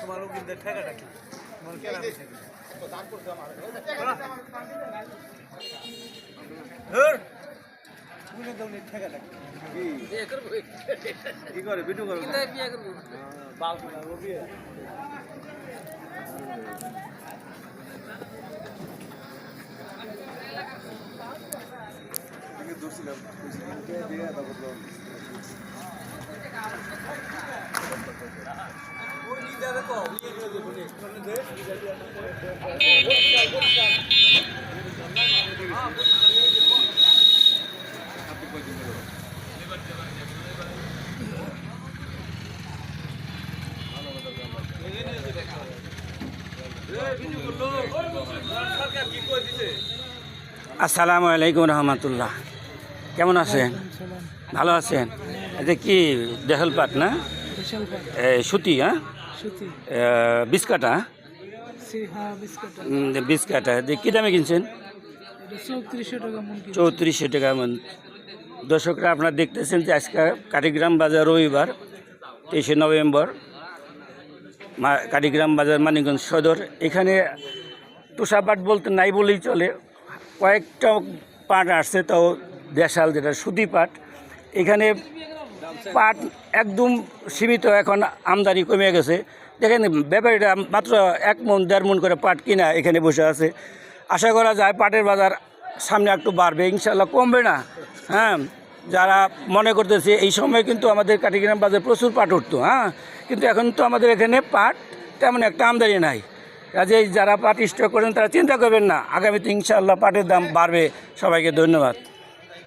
তোমার কিন্তু ঠেকাটা কি তোমার কেন তুমি কিন্তু ঠেকাটা কি করে ভিডিও করো বাল বিয়ে দূরছিলাম আসসালামু আলাইকুম রহমতুল্লাহ। কেমন আছেন? ভালো আছেন? এটা কি দেহল পাট না সুতি? হ্যাঁ, বিষ কাটা। বিষ কাটা কী দামে কিনছেন? 3400 টাকা মন। দর্শকরা আপনারা দেখতেছেন যে আজকে কাটিগ্রাম বাজার রবিবার 23শে নভেম্বর, কাটিগ্রাম বাজার মানিকগঞ্জ সদর। এখানে তুষা পাট বলতে নাই বলেই চলে, কয়েকটা পাট আসছে, তাও দেশাল যেটা সুতি পাট। এখানে পাট একদম সীমিত, এখন আমদানি কমে গেছে। দেখেন ব্যাপারীরা মাত্র 1 মণ 1.5 মণ করে পাট কিনা এখানে বসে আছে। আশা করা যায় পাটের বাজার সামনে একটু বাড়বে, ইনশাল্লাহ কমবে না। হ্যাঁ, যারা মনে করতেছে এই সময় কিন্তু আমাদের কাটিগ্রাম বাজার প্রচুর পাট উঠতো, হ্যাঁ, কিন্তু এখন তো আমাদের এখানে পাট তেমন একটা আমদানি নাই। কাজেই যারা পাট স্টক করেন তারা চিন্তা করবেন না, আগামীতে ইনশাআল্লাহ পাটের দাম বাড়বে। সবাইকে ধন্যবাদ।